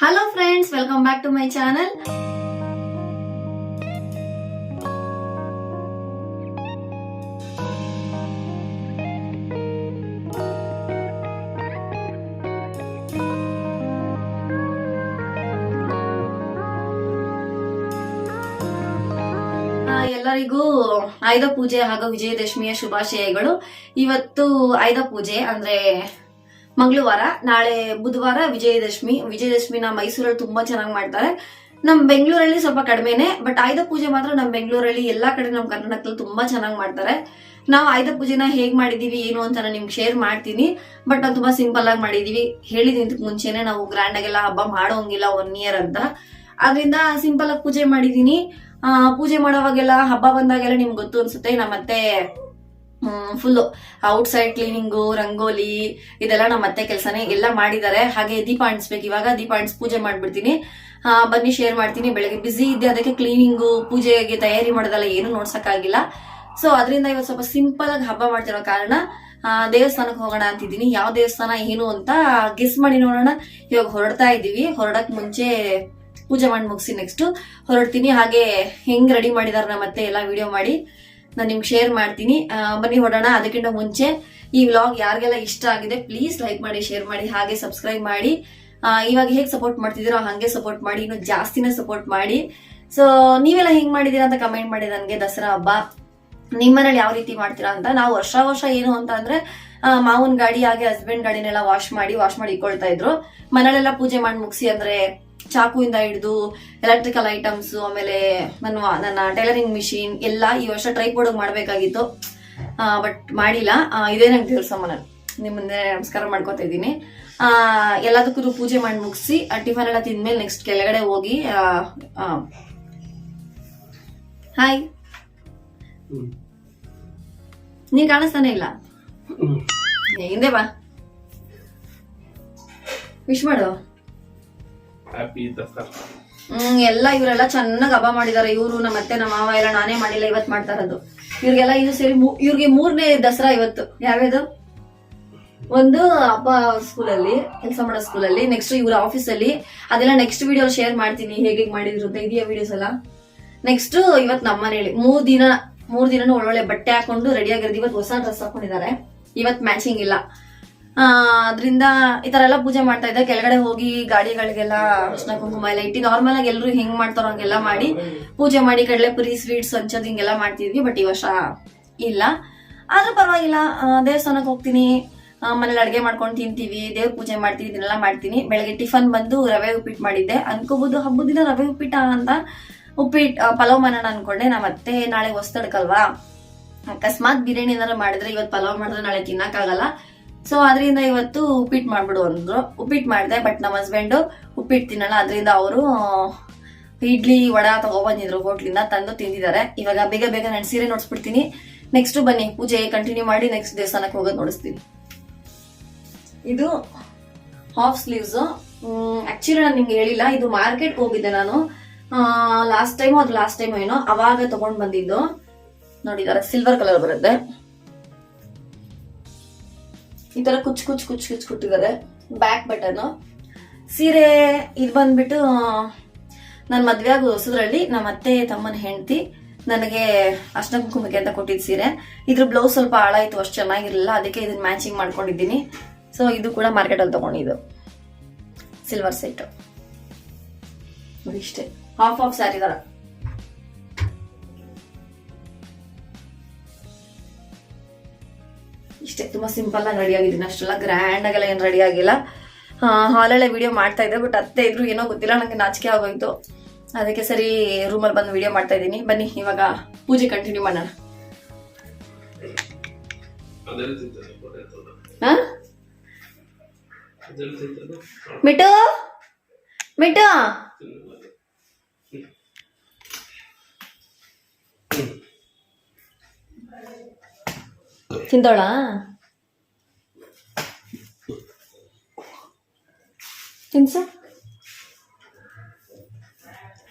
Hello friends, welcome back to my channel. ಎಲ್ಲರಿಗೂ ಆಯುಧ ಪೂಜೆ ಹಾಗೂ ವಿಜಯದಶಮಿಯ ಶುಭಾಶಯಗಳು. ಇವತ್ತು ಆಯುಧ ಪೂಜೆ ಅಂದ್ರೆ ಮಂಗಳವಾರ, ನಾಳೆ ಬುಧವಾರ ವಿಜಯದಶಮಿನ ಮೈಸೂರಲ್ಲಿ ತುಂಬಾ ಚೆನ್ನಾಗಿ ಮಾಡ್ತಾರೆ. ನಮ್ ಬೆಂಗಳೂರಲ್ಲಿ ಸ್ವಲ್ಪ ಕಡಿಮೆನೆ, ಬಟ್ ಆಯುಧ ಪೂಜೆ ಮಾತ್ರ ನಮ್ ಬೆಂಗಳೂರಲ್ಲಿ ಎಲ್ಲಾ ಕಡೆ ನಮ್ ಕರ್ನಾಟಕದಲ್ಲಿ ತುಂಬಾ ಚೆನ್ನಾಗಿ ಮಾಡ್ತಾರೆ. ನಾವು ಆಯುಧ ಪೂಜೆನ ಹೇಗ್ ಮಾಡಿದೀವಿ ಏನು ಅಂತ ನಾನು ನಿಮ್ಗೆ ಶೇರ್ ಮಾಡ್ತೀನಿ. ಬಟ್ ನಾವು ತುಂಬಾ ಸಿಂಪಲ್ ಆಗಿ ಮಾಡಿದೀವಿ. ಹೇಳಿದೀನಿ ಮುಂಚೆನೆ, ನಾವು ಗ್ರ್ಯಾಂಡ್ ಆಗೆಲ್ಲ ಹಬ್ಬ ಮಾಡೋಂಗಿಲ್ಲ 1 year ಅಂತ. ಅದರಿಂದ ಸಿಂಪಲ್ ಆಗಿ ಪೂಜೆ ಮಾಡಿದೀನಿ. ಪೂಜೆ ಮಾಡೋವಾಗೆಲ್ಲ ಹಬ್ಬ ಬಂದಾಗೆಲ್ಲ ನಿಮ್ಗೆ ಗೊತ್ತು ಅನ್ಸುತ್ತೆ, ನಮ್ಮತ್ತೆ full out side cleaning, rangoli ಇದೆಲ್ಲ ನಮ್ಮ ಅತ್ತೆ ಕೆಲಸನೇ ಎಲ್ಲ ಮಾಡಿದ್ದಾರೆ. ಹಾಗೆ ದೀಪ ಅಂಟಿಸ್ಬೇಕು, ಇವಾಗ ದೀಪ ಅಂಟಿಸ್ ಪೂಜೆ ಮಾಡ್ಬಿಡ್ತೀನಿ. ಬನ್ನಿ ಶೇರ್ ಮಾಡ್ತೀನಿ. ಬೆಳಗ್ಗೆ ಬಿಸಿ ಇದ್ದೆ, ಅದಕ್ಕೆ ಕ್ಲೀನಿಂಗು ಪೂಜೆಗೆ ತಯಾರಿ ಮಾಡೋದಲ್ಲ ಏನು ನೋಡ್ಸಕ್ಕಾಗಿಲ್ಲ. ಸೊ ಅದರಿಂದ ಇವತ್ತು ಸ್ವಲ್ಪ ಸಿಂಪಲ್ ಆಗಿ ಹಬ್ಬ ಮಾಡ್ತಿರೋ ಕಾರಣ ದೇವಸ್ಥಾನಕ್ಕೆ ಹೋಗೋಣ ಅಂತಿದ್ದೀನಿ. ಯಾವ ದೇವಸ್ಥಾನ ಏನು ಅಂತ ಗೆಸ್ ಮಾಡಿ ನೋಡೋಣ. ಇವಾಗ ಹೊರಡ್ತಾ ಇದೀವಿ. ಹೊರಡಕ್ ಮುಂಚೆ ಪೂಜೆ ಮಾಡಿ ಮುಗಿಸಿ ನೆಕ್ಸ್ಟ್ ಹೊರಡ್ತೀನಿ. ಹಾಗೆ ಹೆಂಗ್ ರೆಡಿ ಮಾಡಿದಾರೆ ನಮ್ಮ ಅತ್ತೆ ಎಲ್ಲ ವಿಡಿಯೋ ಮಾಡಿ ನಾನು ನಿಮ್ಗೆ ಶೇರ್ ಮಾಡ್ತೀನಿ. ಬನ್ನಿ ಹೊರಡೋಣ. ಅದಕ್ಕಿಂತ ಮುಂಚೆ ಈ ವ್ಲಾಗ್ ಯಾರಿಗೆಲ್ಲ ಇಷ್ಟ ಆಗಿದೆ ಪ್ಲೀಸ್ ಲೈಕ್ ಮಾಡಿ, ಶೇರ್ ಮಾಡಿ, ಹಾಗೆ ಸಬ್ಸ್ಕ್ರೈಬ್ ಮಾಡಿ. ಇವಾಗ ಹೇಗ್ ಸಪೋರ್ಟ್ ಮಾಡ್ತಿದ್ದೀರೋ ಹಂಗೆ ಸಪೋರ್ಟ್ ಮಾಡಿ, ಇನ್ನು ಜಾಸ್ತಿನೇ ಸಪೋರ್ಟ್ ಮಾಡಿ. ಸೊ ನೀವೆಲ್ಲ ಹೆಂಗ್ ಮಾಡಿದೀರಾ ಅಂತ ಕಮೆಂಟ್ ಮಾಡಿ ನನಗೆ. ದಸರಾ ಹಬ್ಬ ನಿಮ್ಮನೇಲಿ ಯಾವ ರೀತಿ ಮಾಡ್ತೀರಾ ಅಂತ. ನಾವು ವರ್ಷ ಏನು ಅಂತ ಅಂದ್ರೆ ಮಾವನ್ ಗಾಡಿ ಹಾಗೆ ಹಸ್ಬೆಂಡ್ ಗಾಡಿನೆಲ್ಲ ವಾಶ್ ಮಾಡಿ ಇಟ್ಕೊಳ್ತಾ ಇದ್ರು. ಮನೇಲೆಲ್ಲ ಪೂಜೆ ಮಾಡಿ ಮುಗಿಸಿ, ಅಂದ್ರೆ ಚಾಕುವಿಂದ ಹಿಡಿದು ಎಲೆಕ್ಟ್ರಿಕಲ್ ಐಟಮ್ಸ್, ಆಮೇಲೆ ನನ್ನ ಟೈಲರಿಂಗ್ ಮಿಷಿನ್ ಎಲ್ಲ ಈ ವರ್ಷ ಟ್ರೈಪೋರ್ಡ್ ಮಾಡ್ಬೇಕಾಗಿತ್ತು, ಬಟ್ ಮಾಡಿಲ್ಲ. ಇದೇ ನಂಗೆ ಕೆಲಸ. ನಾನು ನಿಮ್ ಮುಂದೆ ನಮಸ್ಕಾರ ಮಾಡ್ಕೊತಾ ಇದ್ದೀನಿ. ಎಲ್ಲದಕ್ಕೂ ಪೂಜೆ ಮಾಡಿ ಮುಗಿಸಿ ಟಿಫನ್ ಎಲ್ಲ ತಿಂದ್ಮೇಲೆ ನೆಕ್ಸ್ಟ್ ಕೆಳಗಡೆ ಹೋಗಿ ಹಾಯ್, ನೀನ್ ಕಾಣಿಸ್ತಾನೆ ಇಲ್ಲ, ಹಿಂದೆ ಬಾ, ವಿಶ್ ಮಾಡು. ಎಲ್ಲ ಇವರೆಲ್ಲ ಚೆನ್ನಾಗಿ ಹಬ್ಬ ಮಾಡಿದಾರೆ. ಇವರು ನಮ್ಮ ಅತ್ತೆ ನಮ್ಮ ಮಾವ ಎಲ್ಲ ನಾನೇ ಮಾಡಿಲ್ಲ, ಇವತ್ ಮಾಡ್ತಾ ಇರೋದು. ಇವ್ರಿಗೆಲ್ಲ ಇದು ಸೇರಿ ಇವ್ರಿಗೆ 3ನೇ ದಸರಾ ಇವತ್ತು. ಯಾವ್ಯಾವ್ದು? ಒಂದು ಅಪ್ಪ ಸ್ಕೂಲಲ್ಲಿ ಕೆಲಸ ಮಾಡೋ ಸ್ಕೂಲಲ್ಲಿ, ನೆಕ್ಸ್ಟ್ ಇವ್ರ ಆಫೀಸಲ್ಲಿ. ಅದೆಲ್ಲ ನೆಕ್ಸ್ಟ್ ವಿಡಿಯೋ ಶೇರ್ ಮಾಡ್ತೀನಿ, ಹೇಗೆ ಮಾಡಿದ್ರು ಅಂತ. ಇದೆಯಾ ವಿಡಿಯೋಸ್ ಎಲ್ಲ. ನೆಕ್ಸ್ಟ್ ಇವತ್ ನಮ್ಮ ಮನೇಲಿ 3 ದಿನನೂ ಒಳ್ಳೊಳ್ಳೆ ಬಟ್ಟೆ ಹಾಕೊಂಡು ರೆಡಿ ಆಗಿರೋದು. ಇವತ್ತು ಹೊಸ ಡ್ರೆಸ್ ಹಾಕೊಂಡಿದ್ದಾರೆ, ಇವತ್ ಮ್ಯಾಚಿಂಗ್ ಇಲ್ಲ. ಅದ್ರಿಂದ ಈ ತರ ಎಲ್ಲ ಪೂಜೆ ಮಾಡ್ತಾ ಇದ್ದೆ. ಕೆಳಗಡೆ ಹೋಗಿ ಗಾಡಿಗಳಿಗೆಲ್ಲ ಅರ್ಶಿನ ಕುಂಕುಮ ಎಲ್ಲ ಇಟ್ಟು ನಾರ್ಮಲ್ ಆಗಿ ಎಲ್ರು ಹೆಂಗ್ ಮಾಡ್ತಾರೋ ಹಂಗೆಲ್ಲ ಮಾಡಿ ಪೂಜೆ ಮಾಡಿ ಕಡಲೆಪುರಿ ಸ್ವೀಟ್ಸ್ ಹಂಚೋದು ಹಿಂಗೆಲ್ಲ ಮಾಡ್ತಿದ್ವಿ. ಬಟ್ ಈ ವರ್ಷ ಇಲ್ಲ, ಆದ್ರೂ ಪರವಾಗಿಲ್ಲ. ದೇವಸ್ಥಾನಕ್ಕೆ ಹೋಗ್ತೀನಿ, ಮನೇಲಿ ಅಡ್ಗೆ ಮಾಡ್ಕೊಂಡು ತಿಂತೀವಿ, ದೇವ್ರ ಪೂಜೆ ಮಾಡ್ತೀವಿ, ಇದನ್ನೆಲ್ಲ ಮಾಡ್ತೀನಿ. ಬೆಳಗ್ಗೆ ಟಿಫನ್ ಬಂದು ರವೆ ಉಪ್ಪಿಟ್ಟು ಮಾಡಿದ್ದೆ. ಅನ್ಕೋಬಹುದು ಹಬ್ಬದ ದಿನ ರವೆ ಉಪ್ಪಿಟ್ಟ ಅಂತ. ಪಲಾವ್ ಮಾಡೋಣ ಅನ್ಕೊಂಡೆ. ಮತ್ತೆ ನಾಳೆ ಹೊಸ್ತಡ್ಕಲ್ವಾ, ಅಕಸ್ಮಾತ್ ಬಿರಿಯಾನಿ ಏನಾರು ಮಾಡಿದ್ರೆ ಇವತ್ತು ಪಲಾವ್ ಮಾಡಿದ್ರೆ ನಾಳೆ ತಿನ್ನಕ್ಕಾಗಲ್ಲ. ಸೊ ಅದರಿಂದ ಇವತ್ತು ಉಪ್ಪಿಟ್ಟು ಮಾಡ್ಬಿಡು ಅಂದ್ರು. ಉಪ್ಪಿಟ್ಟು ಮಾಡಿದೆ. ಬಟ್ ನಮ್ಮ ಹಸ್ಬೆಂಡ್ ಉಪ್ಪಿಟ್ಟು ತಿನ್ನಲ್ಲ, ಅದರಿಂದ ಅವರು ಇಡ್ಲಿ ವಡಾ ತಗೊಬಂದಿದ್ರು ಹೋಟ್ಲಿಂದ, ತಂದು ತಿಂದಿದ್ದಾರೆ. ಇವಾಗ ಬೇಗ ನಾನು ಸೀರೆ ನೋಡ್ಸ್ಬಿಡ್ತೀನಿ. ನೆಕ್ಸ್ಟ್ ಬನ್ನಿ ಪೂಜೆ ಕಂಟಿನ್ಯೂ ಮಾಡಿ ನೆಕ್ಸ್ಟ್ ದೇವಸ್ಥಾನಕ್ಕೆ ಹೋಗೋದು ನೋಡಿಸ್ತೀನಿ. ಇದು ಹಾಫ್ ಸ್ಲೀವ್ಸ್. ಆಕ್ಚುಲಿ ನಾನು ನಿಮ್ಗೆ ಹೇಳಿಲ್ಲ, ಇದು ಮಾರ್ಕೆಟ್ ಹೋಗಿದ್ದೆ ನಾನು ಲಾಸ್ಟ್ ಟೈಮ್ ಏನೋ, ಅವಾಗ ತಗೊಂಡ್ ಬಂದಿದ್ದು. ನೋಡಿದಾರೆ, ಸಿಲ್ವರ್ ಕಲರ್ ಬರುತ್ತೆ. ಈ ತರ ಕುಚ್ ಕೊಟ್ಟಿದ್ದಾರೆ. ಬ್ಯಾಕ್ ಬಟನ್ ಸೀರೆ. ಇದು ಬಂದ್ಬಿಟ್ಟು ನನ್ ಮದ್ವೆ ಆಗೋ ಹೊಸದ್ರಲ್ಲಿ ನಮ್ಮ ಅತ್ತೆ ತಮ್ಮನ ಹೆಂಡತಿ ನನಗೆ ಅರ್ಶಿನ ಕುಂಕುಮಕ್ಕೆ ಅಂತ ಕೊಟ್ಟಿದ್ ಸೀರೆ. ಇದ್ರ ಬ್ಲೌಸ್ ಸ್ವಲ್ಪ ಹಾಳಾಯ್ತು, ಅಷ್ಟು ಚೆನ್ನಾಗಿರ್ಲಿಲ್ಲ, ಅದಕ್ಕೆ ಇದನ್ನ ಮ್ಯಾಚಿಂಗ್ ಮಾಡ್ಕೊಂಡಿದ್ದೀನಿ. ಸೊ ಇದು ಕೂಡ ಮಾರ್ಕೆಟ್ ಅಲ್ಲಿ ತಗೊಂಡಿದ್ದು ಸಿಲ್ವರ್ ಸೆಟ್. ನೋಡಿ ಇಷ್ಟೇ, ಹಾಫ್ ಸ್ಯಾರಿ ತರ. ಇಷ್ಟೇ, ತುಂಬಾ ಸಿಂಪಲ್ ಆಗಿ ರೆಡಿ ಆಗಿದ್ದೀನಿ. ಅಷ್ಟೆಲ್ಲ ಗ್ರ್ಯಾಂಡ್ ಆಗೆಲ್ಲ ಏನ್ ರೆಡಿ ಆಗಿಲ್ಲ. ಹಾಲಲ್ಲೇ ವಿಡಿಯೋ ಮಾಡ್ತಾ ಇದ್ದೆ, ಬಟ್ ಅತ್ತೆ ಇದ್ರು ಏನೋ ಗೊತ್ತಿಲ್ಲ, ನಂಗೆ ನಾಚಿಕೆ ಆಗೋಯ್ತು. ಅದಕ್ಕೆ ಸರಿ ರೂಮಲ್ಲಿ ಬಂದು ವಿಡಿಯೋ ಮಾಡ್ತಾ ಇದ್ದೀನಿ. ಬನ್ನಿ ಇವಾಗ ಪೂಜೆ ಕಂಟಿನ್ಯೂ ಮಾಡೋಣ. ಮಿಟ್ಟು ತಿಂತೋಳ? ತಿನ್ಸು.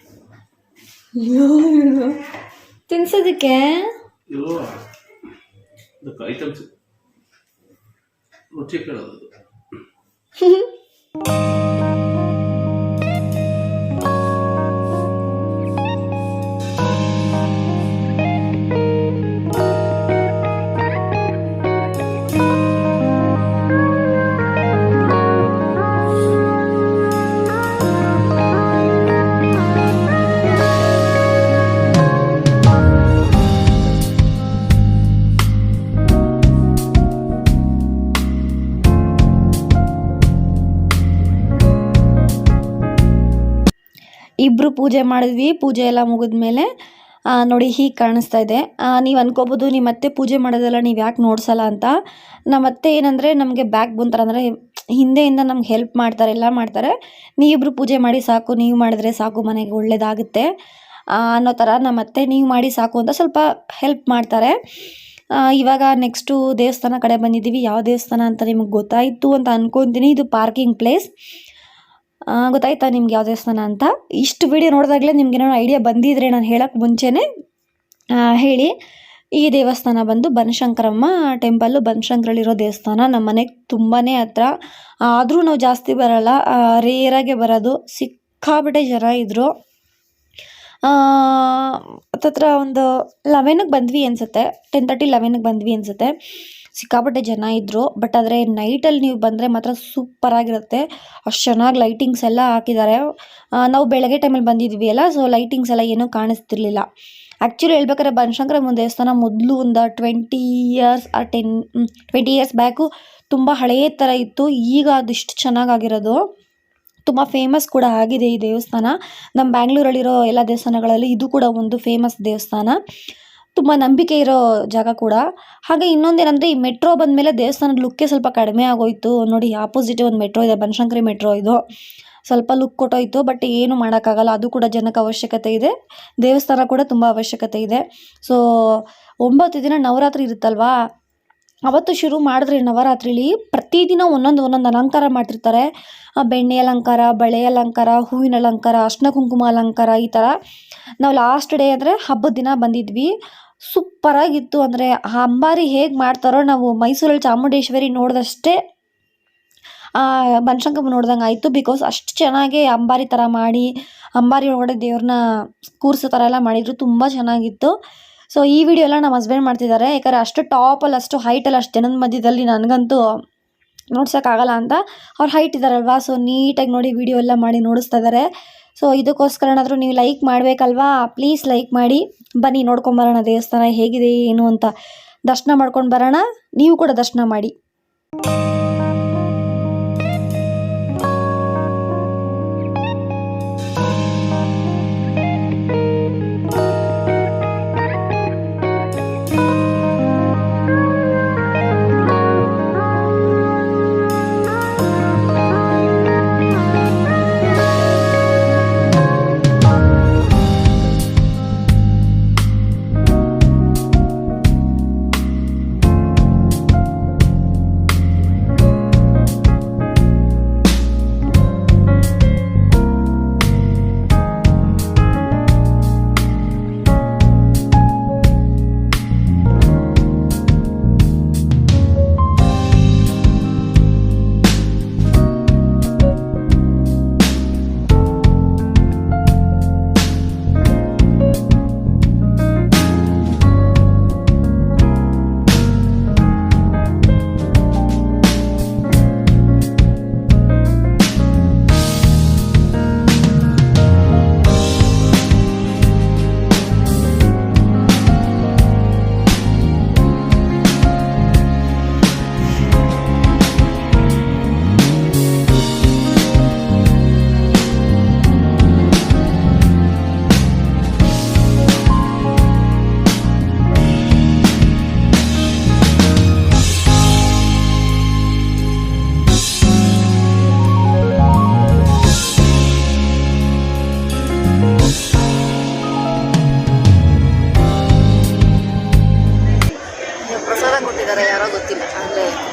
ತಿನ್ಸೋದಕ್ಕೆ ರುಚಿ ಕೇಳೋದು. ಇಬ್ಬರು ಪೂಜೆ ಮಾಡಿದ್ವಿ. ಪೂಜೆ ಎಲ್ಲ ಮುಗಿದ್ಮೇಲೆ ನೋಡಿ ಹೀಗೆ ಕಾಣಿಸ್ತಾ ಇದೆ. ನೀವು ಅನ್ಕೋಬೋದು ನಿಮ್ಮ ಅತ್ತೆ ಪೂಜೆ ಮಾಡೋದೆಲ್ಲ ನೀವು ಯಾಕೆ ನೋಡ್ಸಲ್ಲ ಅಂತ. ನಮ್ಮ ಅತ್ತೆ ಏನಂದರೆ ನಮಗೆ ಬ್ಯಾಕ್ ಬೋನ್ ಥರ, ಅಂದರೆ ಹಿಂದೆಯಿಂದ ನಮ್ಗೆ ಹೆಲ್ಪ್ ಮಾಡ್ತಾರೆ, ಎಲ್ಲ ಮಾಡ್ತಾರೆ. ನೀವಿಬ್ಬರು ಪೂಜೆ ಮಾಡಿ ಸಾಕು, ನೀವು ಮಾಡಿದ್ರೆ ಸಾಕು, ಮನೆಗೆ ಒಳ್ಳೇದಾಗುತ್ತೆ ಅನ್ನೋ ಥರ ನಮ್ಮ ಅತ್ತೆ ನೀವು ಮಾಡಿ ಸಾಕು ಅಂತ ಸ್ವಲ್ಪ ಹೆಲ್ಪ್ ಮಾಡ್ತಾರೆ. ಇವಾಗ ನೆಕ್ಸ್ಟು ದೇವಸ್ಥಾನ ಕಡೆ ಬಂದಿದ್ದೀವಿ. ಯಾವ ದೇವಸ್ಥಾನ ಅಂತ ನಿಮಗೆ ಗೊತ್ತಾಯಿತು ಅಂತ ಅಂದ್ಕೊತೀನಿ. ಇದು ಪಾರ್ಕಿಂಗ್ ಪ್ಲೇಸ್. ಗೊತ್ತಾಯ್ತಾ ನಿಮ್ಗೆ ಯಾವ ದೇವಸ್ಥಾನ ಅಂತ? ಇಷ್ಟು ವಿಡಿಯೋ ನೋಡಿದಾಗಲೇ ನಿಮ್ಗೆ ಏನೋ ಐಡಿಯಾ ಬಂದಿದ್ರೆ ನಾನು ಹೇಳೋಕ್ಕೆ ಮುಂಚೆನೇ ಹೇಳಿ. ಈ ದೇವಸ್ಥಾನ ಬಂದು ಬನಶಂಕರಮ್ಮ ಟೆಂಪಲ್ಲು, ಬನಶಂಕರಲ್ಲಿರೋ ದೇವಸ್ಥಾನ. ನಮ್ಮ ಮನೆಗೆ ತುಂಬಾ ಹತ್ರ, ಆದರೂ ನಾವು ಜಾಸ್ತಿ ಬರೋಲ್ಲ, ರೇರಾಗೆ ಬರೋದು. ಸಿಕ್ಕಾಬಿಟ್ಟೆ ಜನ ಇದ್ದರು. ಹತ್ತತ್ರ ಒಂದು 11ಕ್ಕೆ ಬಂದ್ವಿ ಅನಿಸುತ್ತೆ, 10:30 11ಕ್ಕೆ ಬಂದ್ವಿ ಅನಿಸುತ್ತೆ. ಸಿಕ್ಕಾಪಟ್ಟೆ ಜನ ಇದ್ದರು. ಬಟ್ ಆದರೆ ನೈಟಲ್ಲಿ ನೀವು ಬಂದರೆ ಮಾತ್ರ ಸೂಪರಾಗಿರುತ್ತೆ. ಅಷ್ಟು ಚೆನ್ನಾಗಿ ಲೈಟಿಂಗ್ಸ್ ಎಲ್ಲ ಹಾಕಿದ್ದಾರೆ. ನಾವು ಬೆಳಗ್ಗೆ ಟೈಮಲ್ಲಿ ಬಂದಿದ್ವಿ ಅಲ್ಲ, ಸೊ ಲೈಟಿಂಗ್ಸ್ ಎಲ್ಲ ಏನೂ ಕಾಣಿಸ್ತಿರ್ಲಿಲ್ಲ. ಆ್ಯಕ್ಚುಲಿ ಹೇಳ್ಬೇಕಾದ್ರೆ ಬನಶಂಕರಮ್ಮ ದೇವಸ್ಥಾನ ಮೊದಲು ಒಂದು 20 ಇಯರ್ಸ್ ಬ್ಯಾಕು ತುಂಬ ಹಳೆಯ ಥರ ಇತ್ತು. ಈಗ ಅದಿಷ್ಟು ಚೆನ್ನಾಗಾಗಿರೋದು, ತುಂಬ ಫೇಮಸ್ ಕೂಡ ಆಗಿದೆ ಈ ದೇವಸ್ಥಾನ. ನಮ್ಮ ಬ್ಯಾಂಗ್ಳೂರಲ್ಲಿರೋ ಎಲ್ಲ ದೇವಸ್ಥಾನಗಳಲ್ಲಿ ಇದು ಕೂಡ ಒಂದು ಫೇಮಸ್ ದೇವಸ್ಥಾನ, ತುಂಬ ನಂಬಿಕೆ ಇರೋ ಜಾಗ ಕೂಡ. ಹಾಗೆ ಇನ್ನೊಂದೇನೆಂದರೆ ಈ ಮೆಟ್ರೋ ಬಂದಮೇಲೆ ದೇವಸ್ಥಾನದ ಲುಕ್ಕೇ ಸ್ವಲ್ಪ ಕಡಿಮೆ ಆಗೋಯಿತು. ನೋಡಿ ಆಪೋಸಿಟೇ ಒಂದು ಮೆಟ್ರೋ ಇದೆ, ಬನಶಂಕರಿ ಮೆಟ್ರೋ. ಇದು ಸ್ವಲ್ಪ ಲುಕ್ ಕೊಟ್ಟೋಯ್ತು. ಬಟ್ ಏನು ಮಾಡೋಕ್ಕಾಗಲ್ಲ, ಅದು ಕೂಡ ಜನಕ್ಕೆ ಅವಶ್ಯಕತೆ ಇದೆ, ದೇವಸ್ಥಾನ ಕೂಡ ತುಂಬ ಅವಶ್ಯಕತೆ ಇದೆ. ಸೊ 9 ದಿನ ನವರಾತ್ರಿ ಇರುತ್ತಲ್ವಾ, ಅವತ್ತು ಶುರು ಮಾಡಿದ್ರೆ ನವರಾತ್ರಿಲಿ ಪ್ರತಿದಿನ ಒಂದೊಂದು ಅಲಂಕಾರ ಮಾಡ್ತಿರ್ತಾರೆ. ಬೆಣ್ಣೆ ಅಲಂಕಾರ, ಬಳೆ ಅಲಂಕಾರ, ಹೂವಿನ ಅಲಂಕಾರ, ಅರ್ಶಿನ ಕುಂಕುಮ ಅಲಂಕಾರ, ಈ ಥರ. ನಾವು ಲಾಸ್ಟ್ ಡೇ ಅಂದರೆ ಹಬ್ಬದ ದಿನ ಬಂದಿದ್ವಿ. ಸೂಪರಾಗಿತ್ತು. ಅಂದರೆ ಆ ಅಂಬಾರಿ ಹೇಗೆ ಮಾಡ್ತಾರೋ, ನಾವು ಮೈಸೂರಲ್ಲಿ ಚಾಮುಂಡೇಶ್ವರಿ ನೋಡಿದಷ್ಟೇ ಬನಶಂಕರಮ್ಮ ನೋಡ್ದಂಗೆ ಆಯಿತು. ಬಿಕಾಸ್ ಅಷ್ಟು ಚೆನ್ನಾಗಿ ಅಂಬಾರಿ ಥರ ಮಾಡಿ, ಅಂಬಾರಿ ಒಳಗಡೆ ದೇವ್ರನ್ನ ಕೂರಿಸೋ ಥರ ಎಲ್ಲ ಮಾಡಿದರು, ತುಂಬ ಚೆನ್ನಾಗಿತ್ತು. ಸೊ ಈ ವಿಡಿಯೋ ಎಲ್ಲ ನಮ್ಮ ಹಸ್ಬೆಂಡ್ ಮಾಡ್ತಿದ್ದಾರೆ. ಯಾಕಂದರೆ ಅಷ್ಟು ಟಾಪಲ್ಲಿ, ಅಷ್ಟು ಹೈಟಲ್ಲಿ, ಅಷ್ಟು ಜನದ ಮಧ್ಯದಲ್ಲಿ ನನಗಂತೂ ನೋಡ್ಸೋಕ್ಕಾಗಲ್ಲ ಅಂತ. ಅವ್ರು ಹೈಟ್ ಇದ್ದಾರಲ್ವಾ, ಸೊ ನೀಟಾಗಿ ನೋಡಿ ವಿಡಿಯೋ ಎಲ್ಲ ಮಾಡಿ ನೋಡಿಸ್ತಾ ಇದ್ದಾರೆ. ಸೊ ಇದಕ್ಕೋಸ್ಕರನಾದರೂ ನೀವು ಲೈಕ್ ಮಾಡಬೇಕಲ್ವಾ, ಪ್ಲೀಸ್ ಲೈಕ್ ಮಾಡಿ. ಬನ್ನಿ ನೋಡ್ಕೊಂಬರೋಣ ದೇವಸ್ಥಾನ ಹೇಗಿದೆ ಏನು ಅಂತ, ದರ್ಶನ ಮಾಡ್ಕೊಂಡು ಬರೋಣ. ನೀವು ಕೂಡ ದರ್ಶನ ಮಾಡಿ.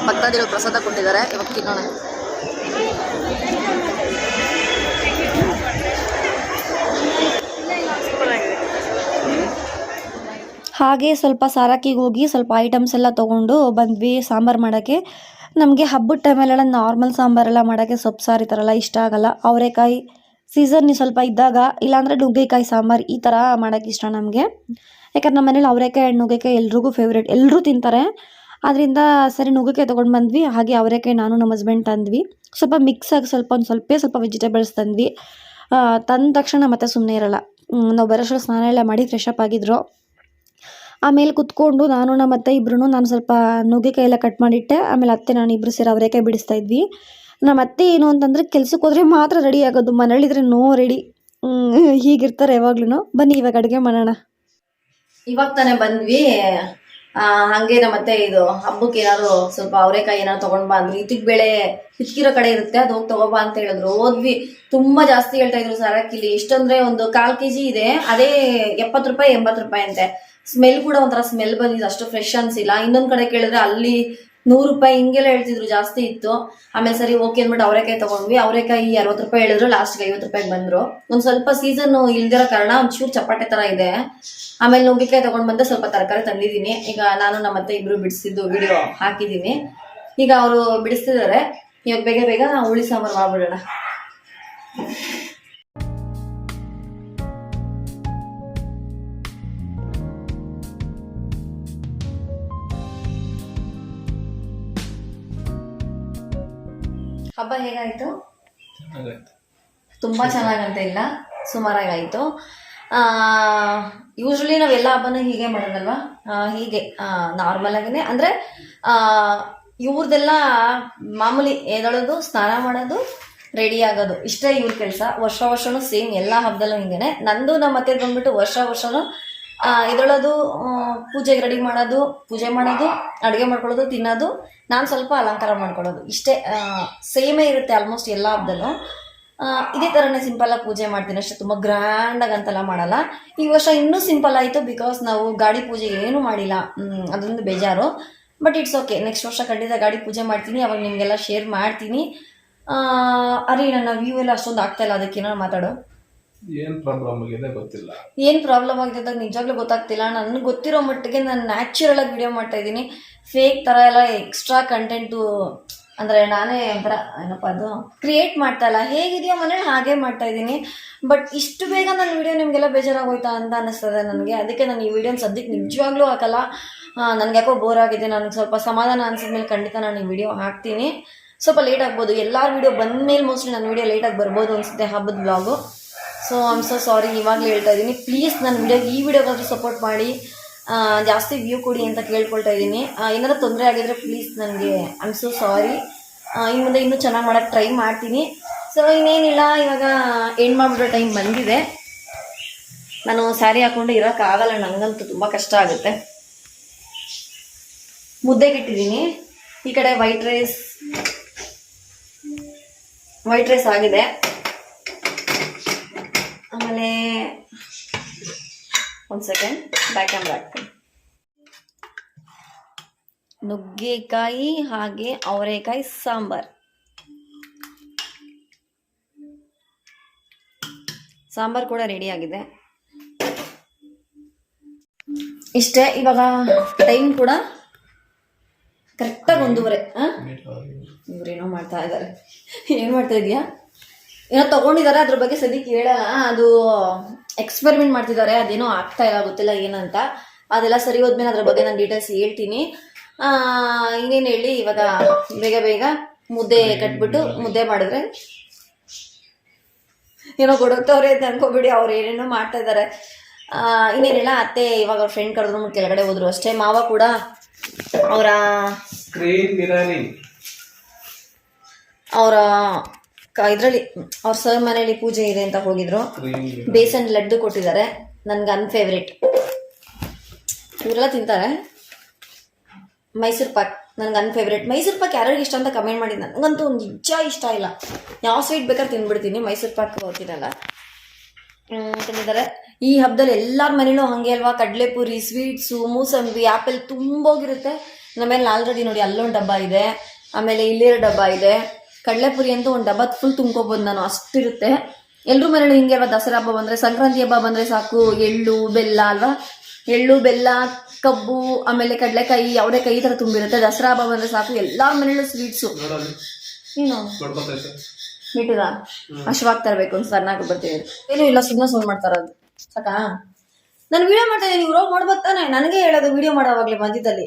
ಭಕ್ತಾದಿಗಳು ಪ್ರಸಾದ ಕೊಟ್ಟಿದ್ದಾರೆ, ಇವಾಗ ತಿನ್ನೋಣ. ಹಾಗೆ ಸ್ವಲ್ಪ ಸಾರಕ್ಕಿಗೆ ಹೋಗಿ ಸ್ವಲ್ಪ ಐಟಮ್ಸ್ ಎಲ್ಲ ತೊಗೊಂಡು ಬಂದ್ವಿ ಸಾಂಬಾರು ಮಾಡೋಕ್ಕೆ. ನಮಗೆ ಹಬ್ಬದ ಟೈಮಲ್ಲೆಲ್ಲ ನಾರ್ಮಲ್ ಸಾಂಬಾರೆಲ್ಲ ಮಾಡೋಕ್ಕೆ ಸೊಪ್ಪು ಸಾರು ಈ ಥರ ಎಲ್ಲ ಇಷ್ಟ ಆಗೋಲ್ಲ. ಅವರೆಕಾಯಿ ಸೀಸನ್ ಸ್ವಲ್ಪ ಇದ್ದಾಗ, ಇಲ್ಲಾಂದರೆ ನುಗ್ಗೆಕಾಯಿ ಸಾಂಬಾರು ಈ ಥರ ಮಾಡೋಕ್ಕೆ ಇಷ್ಟ ನಮಗೆ. ಯಾಕಂದ್ರೆ ನಮ್ಮ ಮನೇಲಿ ಅವರೆಕಾಯಿ ನುಗ್ಗೆಕಾಯಿ ಎಲ್ರಿಗೂ ಫೇವ್ರೇಟ್, ಎಲ್ಲರೂ ತಿಂತಾರೆ. ಅದರಿಂದ ಸರಿ ನುಗ್ಗೆಕಾಯಿ ತೊಗೊಂಡು ಬಂದ್ವಿ. ಹಾಗೆ ಅವರೆಕಾಯಿ ನಾನು ನಮ್ಮ ಹಸ್ಬೆಂಡ್ ತಂದ್ವಿ. ಸ್ವಲ್ಪ ಮಿಕ್ಸಾಗಿ ಸ್ವಲ್ಪ ವೆಜಿಟೇಬಲ್ಸ್ ತಂದ್ವಿ. ತಂದ ತಕ್ಷಣ ಮತ್ತೆ ಸುಮ್ಮನೆ ಇರೋಲ್ಲ, ನಾವು ಬರೋಷ್ಟು ಸ್ನಾನ ಎಲ್ಲ ಮಾಡಿ ಫ್ರೆಶ್ ಅಪ್ ಆಗಿದ್ರು. ಆಮೇಲೆ ಕುತ್ಕೊಂಡು ನಾನು ನಮ್ಮ ಅತ್ತೆ ಇಬ್ಬರೂ, ನಾನು ಸ್ವಲ್ಪ ನುಗ್ಗೆಕಾಯಿ ಎಲ್ಲ ಕಟ್ ಮಾಡಿಟ್ಟೆ. ಆಮೇಲೆ ಅತ್ತೆ ನಾನು ಇಬ್ಬರು ಸೇರಿ ಅವರೆಕಾಯಿ ಬಿಡಿಸ್ತಾ ಇದ್ವಿ. ನಮ್ಮ ಅತ್ತೆ ಏನು ಅಂತಂದರೆ ಕೆಲ್ಸಕ್ಕೆ ಹೋದರೆ ಮಾತ್ರ ರೆಡಿ ಆಗೋದು, ಮನೇಲಿದ್ರೆ ನೋ ರೆಡಿ. ಹೀಗಿರ್ತಾರೆ ಯಾವಾಗ್ಲೂ. ಬನ್ನಿ ಇವಾಗ ಅಡುಗೆ ಮಾಡೋಣ. ಇವಾಗ ತಾನೇ ಬಂದ್ವಿ. ಹಂಗೆ ಮತ್ತೆ ಇದು ಹಬ್ಬಕ್ಕೆ ಏನಾದ್ರು ಸ್ವಲ್ಪ ಅವರೆಕಾಯಿ ಏನಾದ್ರು ತಗೊಂಡ್ ಬಾ ಅಂದ್ರು. ಇತ್ತಿಗೆ ಬೆಳೆ ಹಿಚ್ಕಿರೋ ಕಡೆ ಇರುತ್ತೆ, ಅದು ಹೋಗಿ ತಗೋಬಾ ಅಂತ ಹೇಳಿದ್ರು. ಹೋದ್ವಿ. ತುಂಬಾ ಜಾಸ್ತಿ ಹೇಳ್ತಾ ಇದ್ರು ಸರಕಿಲಿ. ಇಷ್ಟಂದ್ರೆ ಒಂದು 1/4 kg ಇದೆ, ಅದೇ 70 ರೂಪಾಯಿ 80 ರೂಪಾಯಿ ಅಂತೆ. ಸ್ಮೆಲ್ ಕೂಡ ಒಂಥರ ಸ್ಮೆಲ್ ಬಂದಿದೆ, ಅಷ್ಟು ಫ್ರೆಶ್ ಅನ್ಸಿಲ್ಲ. ಇನ್ನೊಂದ್ ಕಡೆ ಕೇಳಿದ್ರೆ ಅಲ್ಲಿ 100 ರೂಪಾಯಿ ಹಿಂಗೆಲ್ಲ ಹೇಳ್ತಿದ್ರು, ಜಾಸ್ತಿ ಇತ್ತು. ಆಮೇಲೆ ಸರಿ ಓಕೆ ಅಂದ್ಬಿಟ್ಟು ಅವರೆಕಾಯಿ ತಗೊಂಡ್ವಿ. ಅವರೆಕಾಯಿ 60 ರೂಪಾಯಿ ಹೇಳಿದ್ರು, ಲಾಸ್ಟ್ಗೆ 50 ರೂಪಾಯಿಗೆ ಬಂದ್ರು. ಒಂದ್ ಸ್ವಲ್ಪ ಸೀಸನ್ ಇಲ್ದಿರೋ ಕಾರಣ ಒಂಚೂರು ಚಪಾಟೆ ತರ ಇದೆ. ಆಮೇಲೆ ನುಗ್ಗಿಕಾಯಿ ತಗೊಂಡ್ ಬಂದೆ, ಸ್ವಲ್ಪ ತರಕಾರಿ ತಂದಿದ್ದೀನಿ. ಈಗ ನಾನು ನಮ್ಮತ್ತೆ ಇಬ್ರು ಬಿಡಿಸಿದ್ದು ವಿಡಿಯೋ ಹಾಕಿದ್ದೀನಿ. ಈಗ ಅವರು ಬಿಡಿಸ್ತಿದ್ದಾರೆ. ಇವಾಗ ಬೇಗ ಬೇಗ ಹುಳಿ ಸಾಂಬಾರು ಮಾಡ್ಬಿಡೋಣ. ಹಬ್ಬ ಹೇಗಾಯ್ತು? ತುಂಬಾ ಚೆನ್ನಾಗಂತ ಇಲ್ಲ, ಸುಮಾರಾಗಾಯ್ತು. ಯೂಶ್ವಲಿ ನಾವೆಲ್ಲ ಹಬ್ಬನ ಹೀಗೆ ಮಾಡೋದಲ್ವಾ, ಹೀಗೆ ನಾರ್ಮಲ್ ಆಗಿನೇ. ಅಂದ್ರೆ ಇವ್ರದೆಲ್ಲ ಮಾಮೂಲಿ ಎದಳೋದು, ಸ್ನಾನ ಮಾಡೋದು, ರೆಡಿ ಆಗೋದು, ಇಷ್ಟೇ ಇವ್ರ ಕೆಲಸ. ವರ್ಷನೂ ಸೇಮ್ ಎಲ್ಲ ಹಬ್ಬದಲ್ಲೂ ಹಿಂಗೇನೆ. ನಂದು ನಮ್ಮ ಮತ್ತೆ ಬಂದ್ಬಿಟ್ಟು ವರ್ಷನೂ ಎದಳೋದು, ಪೂಜೆಗೆ ರೆಡಿ ಮಾಡೋದು, ಪೂಜೆ ಮಾಡೋದು, ಅಡುಗೆ ಮಾಡ್ಕೊಳ್ಳೋದು, ತಿನ್ನೋದು, ನಾನು ಸ್ವಲ್ಪ ಅಲಂಕಾರ ಮಾಡ್ಕೊಳ್ಳೋದು, ಇಷ್ಟೇ. ಸೇಮೇ ಇರುತ್ತೆ ಆಲ್ಮೋಸ್ಟ್ ಎಲ್ಲ ಹಬ್ಬದಲ್ಲೂ. ಇದೇ ಥರನೇ ಸಿಂಪಲ್ಲಾಗಿ ಪೂಜೆ ಮಾಡ್ತೀನಿ ಅಷ್ಟೇ, ತುಂಬ ಗ್ರ್ಯಾಂಡಾಗಿ ಅಂತೆಲ್ಲ ಮಾಡಲ್ಲ. ಈ ವರ್ಷ ಇನ್ನೂ ಸಿಂಪಲ್ ಆಯಿತು, ಬಿಕಾಸ್ ನಾವು ಗಾಡಿ ಪೂಜೆ ಏನೂ ಮಾಡಿಲ್ಲ, ಅದೊಂದು ಬೇಜಾರು. ಬಟ್ ಇಟ್ಸ್ ಓಕೆ, ನೆಕ್ಸ್ಟ್ ವರ್ಷ ಖಂಡಿತ ಗಾಡಿ ಪೂಜೆ ಮಾಡ್ತೀನಿ, ಅವಾಗ ನಿಮಗೆಲ್ಲ ಶೇರ್ ಮಾಡ್ತೀನಿ. ಅರೆ ನನ್ನ ವ್ಯೂ ಎಲ್ಲ ಅಷ್ಟೊಂದು ಆಗ್ತಾಯಿಲ್ಲ, ಅದಕ್ಕೇನೋ ಮಾತಾಡೋ. ಏನು ಪ್ರಾಬ್ಲಮ್ ಆಗಿದೆ ಗೊತ್ತಿಲ್ಲ, ಏನು ಪ್ರಾಬ್ಲಮ್ ಆಗಿದೆ ಅಂತ ನಿಜವಾಗ್ಲೂ ಗೊತ್ತಾಗ್ತಿಲ್ಲ. ನನಗೆ ಗೊತ್ತಿರೋ ಮಟ್ಟಿಗೆ ನಾನು ನ್ಯಾಚುರಲ್ ಆಗಿ ವಿಡಿಯೋ ಮಾಡ್ತಾ ಇದ್ದೀನಿ. ಫೇಕ್ ಥರ ಎಲ್ಲ ಎಕ್ಸ್ಟ್ರಾ ಕಂಟೆಂಟು ಅಂದರೆ ನಾನೇ ಒಂಥರ ಏನಪ್ಪ ಅದು ಕ್ರಿಯೇಟ್ ಮಾಡ್ತಾ ಇಲ್ಲ, ಹೇಗಿದೆಯೋ ಮನೇಲಿ ಹಾಗೆ ಮಾಡ್ತಾ ಇದ್ದೀನಿ. ಬಟ್ ಇಷ್ಟು ಬೇಗ ನನ್ನ ವಿಡಿಯೋ ನಿಮಗೆಲ್ಲ ಬೇಜಾರಾಗೋಯ್ತಾ ಅಂತ ಅನ್ನಿಸ್ತದೆ ನನಗೆ. ಅದಕ್ಕೆ ನಾನು ಈ ವಿಡಿಯೋನ ಸದ್ಯಕ್ಕೆ ನಿಜವಾಗ್ಲೂ ಹಾಕಲ್ಲ. ನನಗೆ ಯಾಕೋ ಬೋರ್ ಆಗಿದೆ. ನನಗೆ ಸ್ವಲ್ಪ ಸಮಾಧಾನ ಅನ್ಸಿದ್ಮೇಲೆ ಖಂಡಿತ ನಾನು ಈ ವಿಡಿಯೋ ಹಾಕ್ತೀನಿ. ಸ್ವಲ್ಪ ಲೇಟ್ ಆಗ್ಬೋದು, ಎಲ್ಲರ ವಿಡಿಯೋ ಬಂದಮೇಲೆ ಮೋಸ್ಟ್ಲಿ ನನ್ನ ವಿಡಿಯೋ ಲೇಟಾಗಿ ಬರ್ಬೋದು ಅನಿಸುತ್ತೆ, ಹಬ್ಬದ blog. So I'm so sorry, ಇವಾಗಲೇ ಹೇಳ್ತಾ ಇದ್ದೀನಿ. ಪ್ಲೀಸ್ ನನ್ನ ಈ ವಿಡಿಯೋಗಾದ್ರೂ ಸಪೋರ್ಟ್ ಮಾಡಿ, ಜಾಸ್ತಿ ವ್ಯೂ ಕೊಡಿ ಅಂತ ಕೇಳ್ಕೊಳ್ತಾ ಇದ್ದೀನಿ. ಏನಾದರೂ ತೊಂದರೆ ಆಗಿದ್ರೆ ಪ್ಲೀಸ್ ನನಗೆ ಐಮ್ ಸೊ ಸಾರಿ. ಇನ್ನು ಮುಂದೆ ಇನ್ನೂ ಚೆನ್ನಾಗಿ ಮಾಡೋಕ್ಕೆ ಟ್ರೈ ಮಾಡ್ತೀನಿ. ಸೊ ಇನ್ನೇನಿಲ್ಲ, ಇವಾಗ ಎಂಡ್ ಮಾಡಿಬಿಡೋ ಟೈಮ್ ಬಂದಿದೆ. ನಾನು ಸ್ಯಾರಿ ಹಾಕ್ಕೊಂಡು ಇರೋಕ್ಕಾಗಲ್ಲ, ನನಗಂತೂ ತುಂಬ ಕಷ್ಟ ಆಗುತ್ತೆ. ಮುದ್ದೆಗಿಟ್ಟಿದ್ದೀನಿ. ಈ ಕಡೆ ವೈಟ್ ರೈಸ್ ಆಗಿದೆ. ಆಮೇಲೆ ಒಂದು ಸೆಕೆಂಡ್, ಬ್ಯಾಕ್ ಕ್ಯಾಮ್ರಾ ಹಾಕ್ತೀನಿ. ನುಗ್ಗೆಕಾಯಿ ಹಾಗೆ ಅವರೆಕಾಯಿ ಸಾಂಬಾರ್ ಕೂಡ ರೆಡಿ ಆಗಿದೆ. ಇಷ್ಟೇ. ಇವಾಗ ಟೈಮ್ ಕೂಡ ಕರೆಕ್ಟಾಗಿ 1:30. ಇವ್ರೇನೋ ಮಾಡ್ತಾ ಇದ್ದಾರೆ. ಏನು ಮಾಡ್ತಾ ಇದೀಯಾ? ಏನೋ ತಗೊಂಡಿದ್ದಾರೆ, ಅದ್ರ ಬಗ್ಗೆ ಸದ್ಯಕ್ಕೆ ಹೇಳಲ್ಲ. ಅದು ಎಕ್ಸ್ಪೆರಿಮೆಂಟ್ ಮಾಡ್ತಿದ್ದಾರೆ, ಅದೇನೋ ಆಗ್ತಾ ಇಲ್ಲ, ಗೊತ್ತಿಲ್ಲ ಏನಂತ. ಅದೆಲ್ಲ ಸರಿ ಹೋದ್ಮೇಲೆ ಅದ್ರ ಬಗ್ಗೆ ನಾನು ಡೀಟೇಲ್ಸ್ ಹೇಳ್ತೀನಿ. ಇನ್ನೇನು ಹೇಳಿ, ಇವಾಗ ಬೇಗ ಮುದ್ದೆ ಕಟ್ಬಿಟ್ಟು ಮುದ್ದೆ ಮಾಡಿದ್ರೆ ಏನೋ ಕೊಡೋಗ್ತವ್ರೆ ಅಂತ ಅನ್ಕೋಬಿಡಿ, ಅವ್ರು ಏನೇನೋ ಮಾಡ್ತಾ ಇದ್ದಾರೆ. ಇನ್ನೇನಿಲ್ಲ, ಅತ್ತೆ ಇವಾಗ ಅವ್ರ ಫ್ರೆಂಡ್ ಕರೆದ್ರು ಕೆಳಗಡೆ ಹೋದ್ರು ಅಷ್ಟೇ. ಮಾವ ಕೂಡ ಅವರ ಇದರಲ್ಲಿ ಅವ್ರ ಸರ್ ಮನೇಲಿ ಪೂಜೆ ಇದೆ ಅಂತ ಹೋಗಿದ್ರು. ಬೇಸನ್ ಲಡ್ಡು ಕೊಟ್ಟಿದ್ದಾರೆ, ನನ್ಗೆ ಅನ್ಫೇವ್ರೇಟ್. ಇವರೆಲ್ಲ ತಿಂತಾರೆ. ಮೈಸೂರು ಪಾಕ್ ನನ್ಗೆ ಅನ್ಫೇವ್ರೇಟ್. ಮೈಸೂರು ಪಾಕ್ ಯಾರಿಗೆ ಇಷ್ಟ ಅಂತ ಕಮೆಂಟ್ ಮಾಡಿ. ನನಗಂತೂ ನಿಜ ಇಷ್ಟ ಇಲ್ಲ. ಯಾವ ಸ್ವೀಟ್ ಬೇಕಾದ್ರೆ ತಿಂದ್ಬಿಡ್ತೀನಿ, ಮೈಸೂರು ಪಾಕ್ ತಿನ್ನಲ್ಲ. ತಿಂದಿದ್ದಾರೆ. ಈ ಹಬ್ಬದಲ್ಲಿ ಎಲ್ಲರ ಮನೇಲೂ ಹಂಗೆ ಅಲ್ವಾ, ಕಡಲೆಪುರಿ, ಸ್ವೀಟ್ಸು, ಮೂಸಂಬಿ, ಆ್ಯಪಲ್ ತುಂಬೋಗಿರುತ್ತೆ. ನಮ್ಮೇಲೆ ಆಲ್ರೆಡಿ ನೋಡಿ ಅಲ್ಲೊಂದು ಡಬ್ಬ ಇದೆ, ಆಮೇಲೆ ಇಲ್ಲಿರೋ ಡಬ್ಬ ಇದೆ. ಕಡಲೆಪುರಿ ಅಂತೂ ಒಂದು ಡಬ್ಬ ಫುಲ್ ತುಂಬ್ಕೋಬೋದು ನಾನು, ಅಷ್ಟಿರುತ್ತೆ. ಎಲ್ಲರೂ ಮನೇಲಿ ಹಿಂಗೆ ಅಲ್ವಾ. ದಸರಾ ಹಬ್ಬ ಬಂದರೆ, ಸಂಕ್ರಾಂತಿ ಹಬ್ಬ ಬಂದರೆ ಸಾಕು, ಎಳ್ಳು ಬೆಲ್ಲ ಅಲ್ವಾ, ಎಳ್ಳು ಬೆಲ್ಲ, ಕಬ್ಬು, ಆಮೇಲೆ ಕಡಲೆಕಾಯಿ, ಅವರೆಕಾಯಿ ಈ ಥರ ತುಂಬಿರುತ್ತೆ. ದಸರಾ ಹಬ್ಬ ಬಂದರೆ ಸಾಕು, ಎಲ್ಲರ ಮನೇಲೂ ಸ್ವೀಟ್ಸು. ಏನು ಬಿಟ್ಟದ ಅಶ್ವಾಗ್ ತರಬೇಕು ಅಂತ ಸರ್ನಾಗ ಬರ್ತೀವಿ. ಏನೂ ಇಲ್ಲ, ಸುಮ್ಮನೆ ಸೌಂಡ್ ಮಾಡ್ತಾರದು ಸಾಕಾ. ನಾನು ವಿಡಿಯೋ ಮಾಡ್ತಾ ಇದ್ದೀನಿ, ಇವ್ರು ಹೋಗಿ ನೋಡ್ಬೇಕು ತಾನೆ. ನನಗೆ ಹೇಳೋದು ವಿಡಿಯೋ ಮಾಡೋವಾಗಲೇ ಮಧ್ಯದಲ್ಲಿ.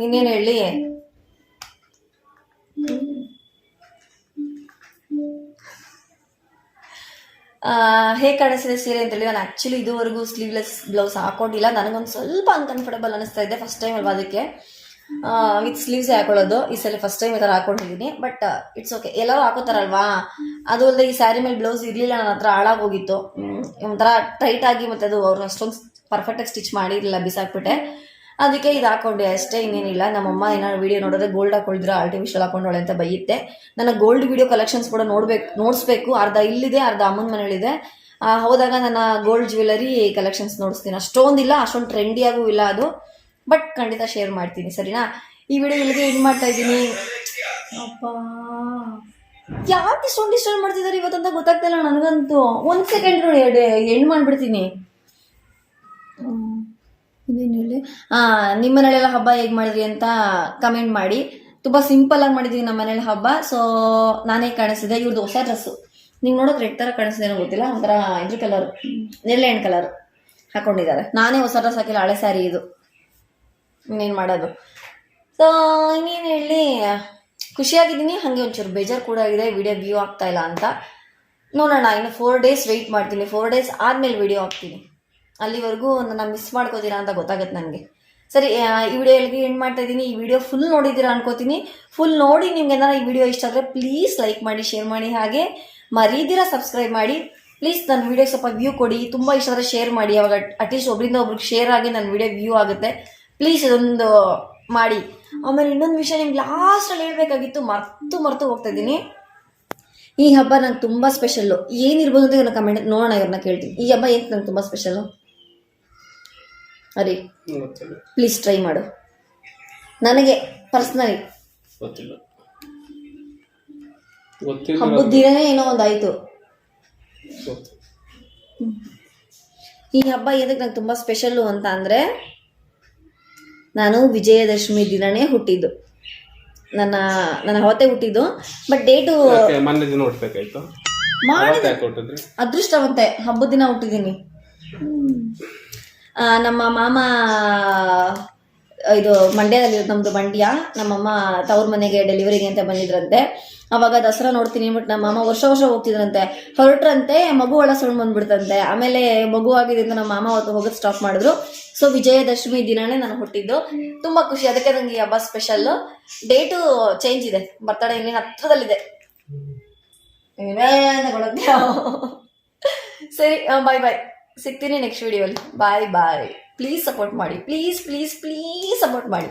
ಇನ್ನೇನು ಹೇಳಿ, ಹೇಗೆ ಕಾಣಿಸಿದೆ ಸೀರೆ ಅಂತೇಳಿ. ನಾನು ಆ್ಯಕ್ಚುಲಿ ಇದುವರೆಗೂ ಸ್ಲೀವ್ಲೆಸ್ ಬ್ಲೌಸ್ ಹಾಕೊಂಡಿಲ್ಲ. ನನಗೊಂದು ಸ್ವಲ್ಪ ಅನ್ಕಂಫರ್ಟಬಲ್ ಅನಿಸ್ತಾ ಇದೆ, ಫಸ್ಟ್ ಟೈಮ್ ಅಲ್ವಾ, ಅದಕ್ಕೆ ವಿತ್ ಸ್ಲೀವ್ಸ್ ಹಾಕೊಳ್ಳೋದು. ಈ ಸಲ ಫಸ್ಟ್ ಟೈಮ್ ಈ ಥರ ಹಾಕೊಂಡಿದ್ದೀನಿ. ಬಟ್ ಇಟ್ಸ್ ಓಕೆ, ಎಲ್ಲರೂ ಹಾಕೋತಾರಲ್ವಾ. ಅದು ಅಲ್ಲದೆ ಈ ಸ್ಯಾರಿ ಮೇಲೆ ಬ್ಲೌಸ್ ಇರಲಿಲ್ಲ, ನನ್ನ ಹತ್ರ ಹಾಳಾಗೋಗಿತ್ತು. ಒಂಥರ ಟೈಟ್ ಆಗಿ, ಮತ್ತು ಅದು ಅವ್ರು ಅಷ್ಟೊಂದು ಪರ್ಫೆಕ್ಟಾಗಿ ಸ್ಟಿಚ್ ಮಾಡಿರಲಿಲ್ಲ, ಬಿಸಾಕ್ಬಿಟ್ಟೆ. ಅದಕ್ಕೆ ಇದು ಹಾಕೊಂಡೆ ಅಷ್ಟೇ, ಇನ್ನೇನಿಲ್ಲ. ನಮ್ಮಮ್ಮ ಏನಾದ್ರು ವಿಡಿಯೋ ನೋಡಿದ್ರೆ ಗೋಲ್ಡ್ ಹಾಕೊಳಿದ್ರೆ ಆರ್ಟಿಫಿಷಿಯಲ್ ಹಾಕೊಂಡೋಳೆ ಅಂತ ಬೈಯುತ್ತೆ. ನನ್ನ ಗೋಲ್ಡ್ ವಿಡಿಯೋ ಕಲೆಕ್ಷನ್ಸ್ ಕೂಡ ನೋಡಿಸ್ಬೇಕು. ಅರ್ಧ ಇಲ್ಲಿದೆ, ಅರ್ಧ ಅಮ್ಮನ ಮನೇಲಿದೆ. ಹೋದಾಗ ನನ್ನ ಗೋಲ್ಡ್ ಜ್ಯುವೆಲರಿ ಕಲೆಕ್ಷನ್ಸ್ ನೋಡಿಸ್ತೀನಿ. ಅಷ್ಟೊಂದಿಲ್ಲ, ಅಷ್ಟೊಂದು ಟ್ರೆಂಡಿಯಾಗೂ ಇಲ್ಲ ಅದು, ಬಟ್ ಖಂಡಿತ ಶೇರ್ ಮಾಡ್ತೀನಿ, ಸರಿನಾ? ಈ ವಿಡಿಯೋ ಇಲ್ಲಿಗೆ ಎಂಡ್ ಮಾಡ್ತಾ ಇದ್ದೀನಿ. ಅಪ್ಪ, ಯಾಕೆ ಇಷ್ಟೊಂದು ಡಿಸ್ಟರ್ಬ್ ಮಾಡ್ತಿದ್ದಾರೆ ಇವತ್ತಂತ ಗೊತ್ತಾಗ್ತಿಲ್ಲ ನನಗಂತೂ. 1 ಸೆಕೆಂಡ್ ನೋಡಿ, ಎಂಡ್ ಮಾಡ್ಬಿಡ್ತೀನಿ. ಇನ್ನೇನು ಹೇಳಿ, ನಿಮ್ಮ ಮನೇಲೆಲ್ಲ ಹಬ್ಬ ಹೇಗೆ ಮಾಡಿದ್ರಿ ಅಂತ ಕಮೆಂಟ್ ಮಾಡಿ. ತುಂಬ ಸಿಂಪಲ್ ಆಗಿ ಮಾಡಿದ್ವಿ ನಮ್ಮ ಮನೇಲಿ ಹಬ್ಬ. ಸೊ ನಾನೇ ಕಾಣಿಸಿದೆ. ಇವ್ರದ್ದು ಹೊಸ ಡ್ರೆಸ್ಸು ನೀವು ನೋಡೋದು ರೆಡ್ ಥರ ಕಾಣಿಸಿದೆ ಏನೋ ಗೊತ್ತಿಲ್ಲ, ಒಂಥರ ಇದ್ರ ಕಲರ್, ನೇರಳೆ ಹಣ್ಣು ಕಲರ್ ಹಾಕೊಂಡಿದ್ದಾರೆ. ನಾನೇ ಹೊಸ ಡ್ರೆಸ್ ಹಾಕಿಲ್ಲ, ಹಳೆ ಸ್ಯಾರಿ ಇದು. ಇನ್ನೇನು ಮಾಡೋದು. ಸೊ ಇನ್ನೇನು ಹೇಳಿ, ಖುಷಿಯಾಗಿದ್ದೀನಿ, ಹಾಗೆ ಒಂಚೂರು ಬೇಜಾರು ಕೂಡ ಆಗಿದೆ ವಿಡಿಯೋ ವ್ಯೂ ಆಗ್ತಾ ಇಲ್ಲ ಅಂತ. ನೋಡೋಣ, ಇನ್ನು 4 ಡೇಸ್ ವೆಯ್ಟ್ ಮಾಡ್ತೀನಿ. 4 ಡೇಸ್ ಆದಮೇಲೆ ವಿಡಿಯೋ ಹಾಕ್ತೀನಿ. ಅಲ್ಲಿವರೆಗೂ ನನ್ನ ಮಿಸ್ ಮಾಡ್ಕೋತೀರಾ ಅಂತ ಗೊತ್ತಾಗುತ್ತೆ ನನಗೆ. ಸರಿ, ಈ ವಿಡಿಯೋ ಎಲ್ಲಿಗೆ ಎಂಡ್ ಮಾಡ್ತಾ ಇದ್ದೀನಿ. ಈ ವಿಡಿಯೋ ಫುಲ್ ನೋಡಿದ್ದೀರಾ ಅನ್ಕೋತೀನಿ. ಫುಲ್ ನೋಡಿ ನಿಮ್ಗೆ ಏನಾರ ಈ ವಿಡಿಯೋ ಇಷ್ಟ ಆದರೆ ಪ್ಲೀಸ್ ಲೈಕ್ ಮಾಡಿ, ಶೇರ್ ಮಾಡಿ, ಹಾಗೆ ಮರೀದಿರ ಸಬ್ಸ್ಕ್ರೈಬ್ ಮಾಡಿ. ಪ್ಲೀಸ್ ನನ್ನ ವಿಡಿಯೋಗೆ ಸ್ವಲ್ಪ ವ್ಯೂ ಕೊಡಿ. ತುಂಬ ಇಷ್ಟ ಆದರೆ ಶೇರ್ ಮಾಡಿ. ಅವಾಗ ಅಟ್ಲೀಸ್ಟ್ ಒಬ್ಬರಿಂದ ಒಬ್ರಿಗೆ ಶೇರ್ ಆಗಿ ನನ್ನ ವಿಡಿಯೋ ವ್ಯೂ ಆಗುತ್ತೆ. ಪ್ಲೀಸ್ ಇದೊಂದು ಮಾಡಿ. ಆಮೇಲೆ ಇನ್ನೊಂದು ವಿಷಯ ನಿಮ್ಗೆ ಲಾಸ್ಟಲ್ಲಿ ಹೇಳ್ಬೇಕಾಗಿತ್ತು, ಮರ್ತು ಹೋಗ್ತಾ ಇದ್ದೀನಿ. ಈ ಹಬ್ಬ ನಂಗೆ ತುಂಬ ಸ್ಪೆಷಲ್ಲು. ಏನಿರ್ಬೋದು ಅಂತ ಇವ್ರನ್ನ ಕಮೆಂಟ್ ನೋಡೋಣ, ಇವ್ರನ್ನ ಕೇಳ್ತೀನಿ. ಈ ಹಬ್ಬ ಏನಕ್ಕೆ ನಂಗೆ ತುಂಬ ಸ್ಪೆಷಲ್ಲು? ಅರಿ ಪ್ಲೀಸ್ ಟ್ರೈ ಮಾಡು. ನನಗೆ ಪರ್ಸ್ನಲಿ ಹಬ್ಬದ ದಿನನೇ ಏನೋ ಒಂದಾಯ್ತು. ಈ ಹಬ್ಬ ಏನಕ್ಕೆ ನಂಗೆ ತುಂಬ ಸ್ಪೆಷಲ್ಲು ಅಂತ ಅಂದರೆ, ನಾನು ವಿಜಯದಶಮಿ ದಿನನೇ ಹುಟ್ಟಿದ್ದು. ನನ್ನ ಅವತ್ತೇ ಹುಟ್ಟಿದ್ದು. ಬಟ್ ಡೇಟು ಅದೃಷ್ಟವಂತೆ, ಹಬ್ಬದ ದಿನ ಹುಟ್ಟಿದ್ದೀನಿ. ನಮ್ಮ ಮಾಮ ಇದು ಮಂಡ್ಯದಲ್ಲಿ, ನಮ್ಮದು ಮಂಡ್ಯ. ನಮ್ಮಮ್ಮ ತವ್ರ ಮನೆಗೆ ಡೆಲಿವರಿಗೆ ಅಂತ ಬಂದಿದ್ರಂತೆ. ಅವಾಗ ದಸರಾ ನೋಡ್ತೀನಿ ಬಟ್ ನಮ್ಮ ಮಾಮ ವರ್ಷ ಹೋಗ್ತಿದ್ರಂತೆ. ಹೊರಟ್ರಂತೆ, ಮಗು ಒಳ ಸೌಂಡ್ ಬಂದ್ಬಿಡ್ತಂತೆ. ಆಮೇಲೆ ಮಗು ಆಗಿದೆ ಅಂತ ನಮ್ಮ ಮಾಮ ಅವತ್ತು ಹೋಗೋದು ಸ್ಟಾಪ್ ಮಾಡಿದ್ರು. ಸೊ ವಿಜಯದಶಮಿ ದಿನಾನೇ ನಾನು ಹುಟ್ಟಿದ್ದು. ತುಂಬ ಖುಷಿ, ಅದಕ್ಕೆ ನನಗೆ ಈ ಹಬ್ಬ ಸ್ಪೆಷಲ್ಲು. ಡೇಟು ಚೇಂಜ್ ಇದೆ, ಬರ್ತಡೇ ಇನ್ನೇನು ಹತ್ರದಲ್ಲಿದೆ. ಸರಿ, ಬಾಯ್. ಸಿಗ್ತೀನಿ ನೆಕ್ಸ್ಟ್ ವಿಡಿಯೋಲಿ. ಬಾಯ್. ಪ್ಲೀಸ್ ಸಪೋರ್ಟ್ ಮಾಡಿ, ಪ್ಲೀಸ್ ಸಪೋರ್ಟ್ ಮಾಡಿ.